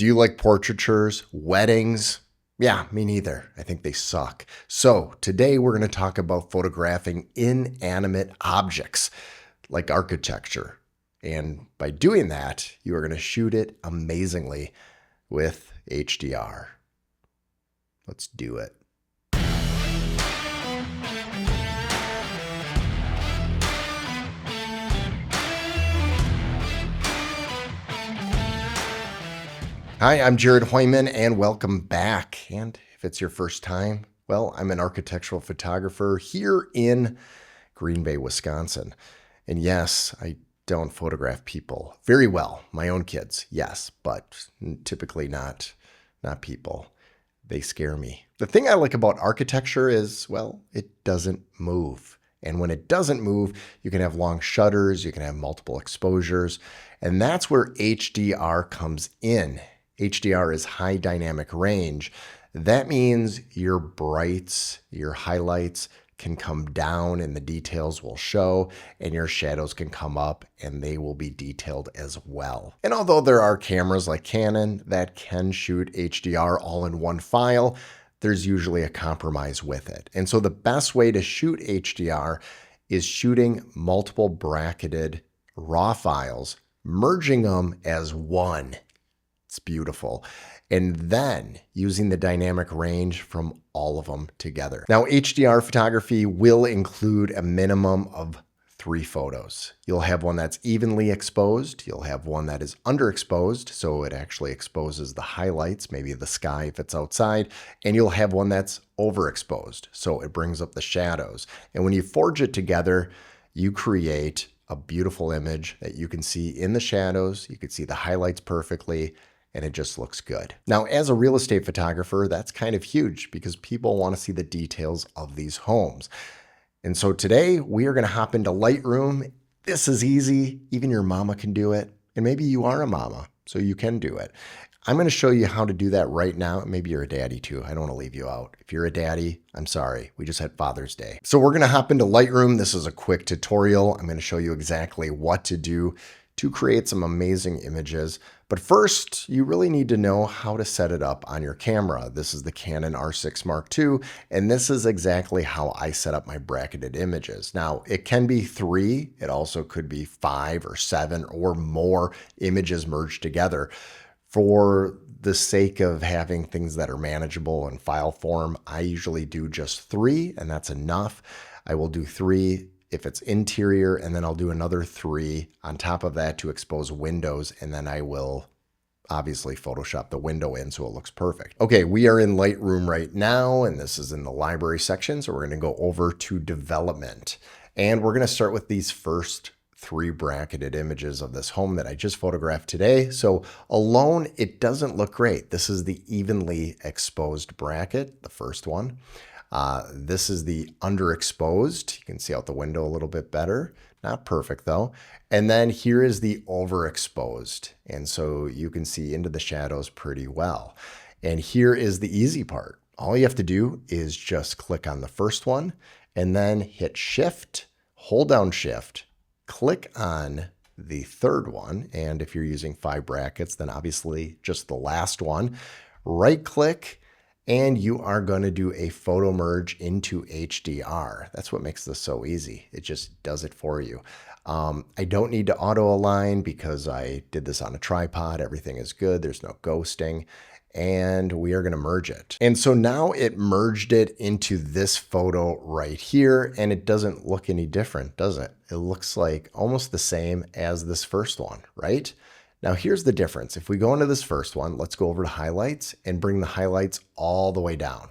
Do you like portraitures, weddings? Yeah, me neither. I think they suck. So today we're going to talk about photographing inanimate objects like architecture. And by doing that, you are going to shoot it amazingly with HDR. Let's do it. Hi, I'm Jared Hoyman and welcome back. And if it's your first time, well, I'm an architectural photographer here in Green Bay, Wisconsin. And yes, I don't photograph people very well. My own kids, yes, but typically not people. They scare me. The thing I like about architecture is, well, it doesn't move. And when it doesn't move, you can have long shutters, you can have multiple exposures, and that's where HDR comes in. HDR is high dynamic range. That means your brights, your highlights can come down and the details will show, and your shadows can come up and they will be detailed as well. And although there are cameras like Canon that can shoot HDR all in one file, there's usually a compromise with it. And so the best way to shoot HDR is shooting multiple bracketed RAW files, merging them as one. It's beautiful. And then using the dynamic range from all of them together. Now, HDR photography will include a minimum of 3 photos. You'll have one that's evenly exposed. You'll have one that is underexposed, so it actually exposes the highlights, maybe the sky if it's outside. And you'll have one that's overexposed, so it brings up the shadows. And when you forge it together, you create a beautiful image that you can see in the shadows. You can see the highlights perfectly, and it just looks good. Now, as a real estate photographer, that's kind of huge because people want to see the details of these homes. And so today we are going to hop into Lightroom. This is easy. Even your mama can do it. And maybe you are a mama, so you can do it. I'm going to show you how to do that right now. Maybe you're a daddy too. I don't want to leave you out. If you're a daddy, I'm sorry. We just had Father's Day. So we're going to hop into Lightroom. This is a quick tutorial. I'm going to show you exactly what to do to create some amazing images. But first, you really need to know how to set it up on your camera. This is the Canon R6 Mark II, and this is exactly how I set up my bracketed images. Now, it can be 3. It also could be 5 or 7 or more images merged together. For the sake of having things that are manageable in file form, I usually do just 3, and that's enough. I will do 3 if it's interior, and then I'll do another 3 on top of that to expose windows, and then I will obviously Photoshop the window in so it looks perfect. Okay, we are in Lightroom right now, and this is in the library section, so we're gonna go over to development. And we're gonna start with these first 3 bracketed images of this home that I just photographed today. So alone, it doesn't look great. This is the evenly exposed bracket, the first one. This is the underexposed. You can see out the window a little bit better. Not perfect though. And then here is the overexposed. And so you can see into the shadows pretty well. And here is the easy part. All you have to do is just click on the first one and then hit Shift, hold down Shift, click on the third one. And if you're using 5 brackets, then obviously just the last one, right click, and you are going to do a photo merge into HDR. That's what makes this so easy. It just does it for you. I don't need to auto align because I did this on a tripod. Everything is good. There's no ghosting. And we are going to merge it. And so now it merged it into this photo right here, and it doesn't look any different, does it? It looks like almost the same as this first one, right? Now here's the difference. If we go into this first one, let's go over to highlights and bring the highlights all the way down.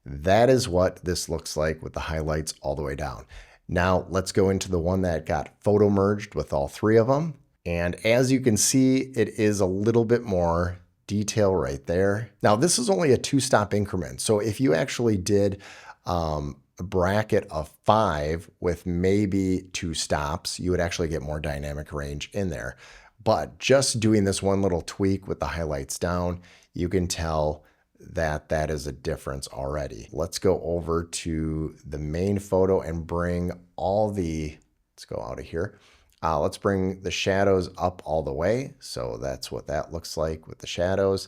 That is what this looks like with the highlights all the way down. Now let's go into the one that got photo merged with all 3 of them. And as you can see, it is a little bit more detail right there. Now this is only a 2-stop increment. So if you actually did a bracket of 5 with maybe 2 stops, you would actually get more dynamic range in there. But just doing this one little tweak with the highlights down, you can tell that that is a difference already. Let's go over to the main photo and bring all the, let's go out of here, Let's bring the shadows up all the way. So that's what that looks like with the shadows.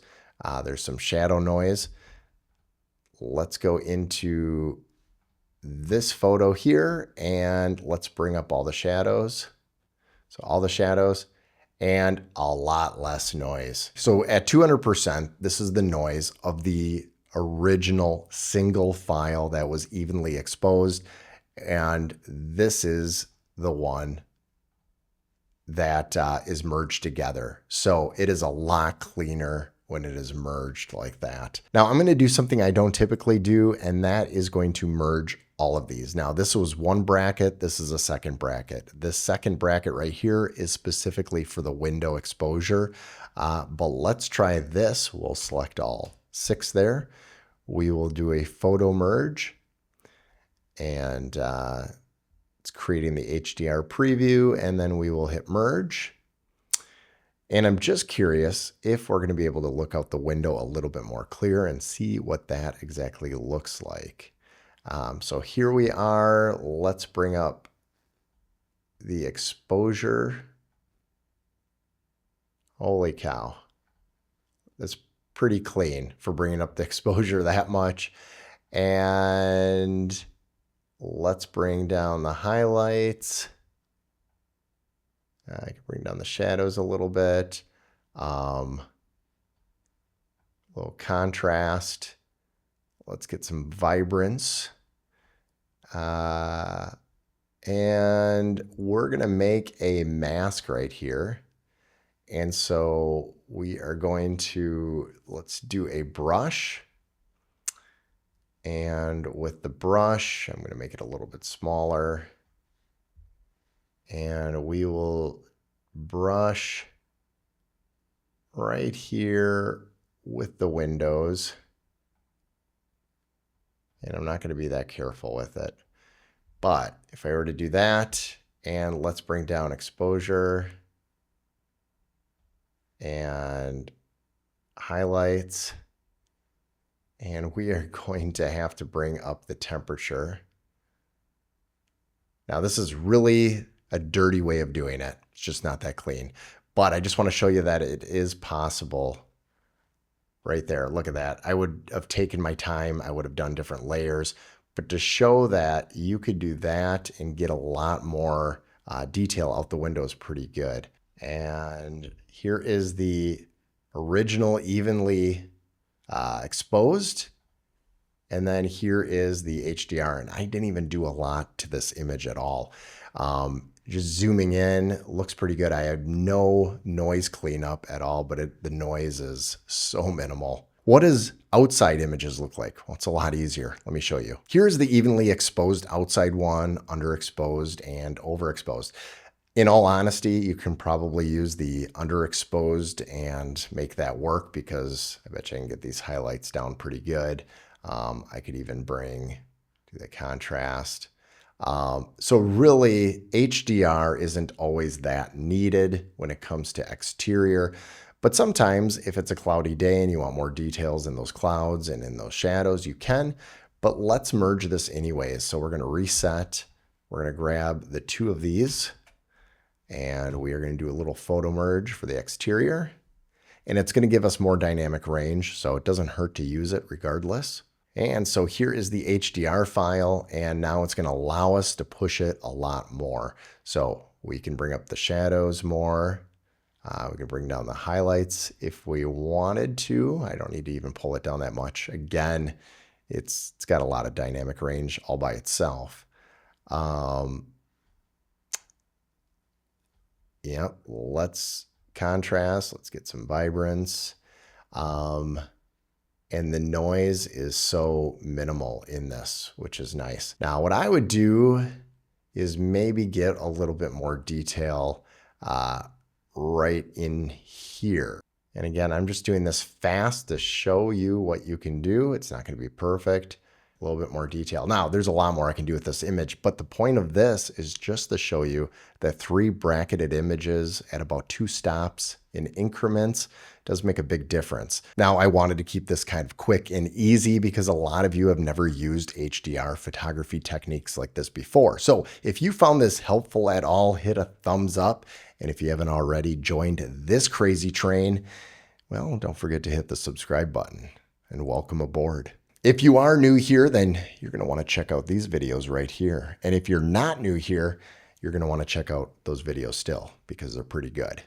There's some shadow noise. Let's go into this photo here and let's bring up all the shadows. So all the shadows and a lot less noise. So at 200%, this is the noise of the original single file that was evenly exposed. And this is the one that is merged together. So it is a lot cleaner when it is merged like that. Now I'm going to do something I don't typically do, and that is going to merge all of these. Now this was one bracket, this is a second bracket. This second bracket right here is specifically for the window exposure, but let's try this. We'll select all 6 there. We will do a photo merge, and it's creating the HDR preview, and then we will hit merge. And I'm just curious if we're going to be able to look out the window a little bit more clear and see what that exactly looks like. So here we are. Let's bring up the exposure. Holy cow. That's pretty clean for bringing up the exposure that much. And let's bring down the highlights. I can bring down the shadows a little bit. Little contrast. Let's get some vibrance. And we're going to make a mask right here. And so we are going to, let's do a brush. And with the brush, I'm going to make it a little bit smaller. And we will brush right here with the windows. And I'm not going to be that careful with it. But if I were to do that, and let's bring down exposure and highlights, and we are going to have to bring up the temperature. Now this is really a dirty way of doing it. It's just not that clean. But I just want to show you that it is possible. Right there, look at that. I would have taken my time. I would have done different layers. But to show that you could do that and get a lot more detail out the window is pretty good. And here is the original evenly exposed. And then here is the HDR. And I didn't even do a lot to this image at all. Just zooming in, looks pretty good. I have no noise cleanup at all, but the noise is so minimal. What does outside images look like? Well, it's a lot easier. Let me show you. Here's the evenly exposed outside one, underexposed, and overexposed. In all honesty, you can probably use the underexposed and make that work, because I bet you I can get these highlights down pretty good. I could even do the contrast. So really, HDR isn't always that needed when it comes to exterior, but sometimes if it's a cloudy day and you want more details in those clouds and in those shadows, you can. But let's merge this anyways. So we're going to reset. We're going to grab the 2 of these, and we are going to do a little photo merge for the exterior, and it's going to give us more dynamic range, so it doesn't hurt to use it regardless. And so here is the HDR file, and now it's going to allow us to push it a lot more. So we can bring up the shadows more. We can bring down the highlights if we wanted to. I don't need to even pull it down that much. Again, it's got a lot of dynamic range all by itself. Yep, let's contrast. Let's get some vibrance. And the noise is so minimal in this, which is nice. Now, what I would do is maybe get a little bit more detail right in here. And again, I'm just doing this fast to show you what you can do. It's not going to be perfect. A little bit more detail. Now, there's a lot more I can do with this image, but the point of this is just to show you that 3 bracketed images at about 2 stops in increments does make a big difference. Now, I wanted to keep this kind of quick and easy because a lot of you have never used HDR photography techniques like this before. So if you found this helpful at all, hit a thumbs up. And if you haven't already joined this crazy train, well, don't forget to hit the subscribe button and welcome aboard. If you are new here, then you're going to want to check out these videos right here. And if you're not new here, you're going to want to check out those videos still because they're pretty good.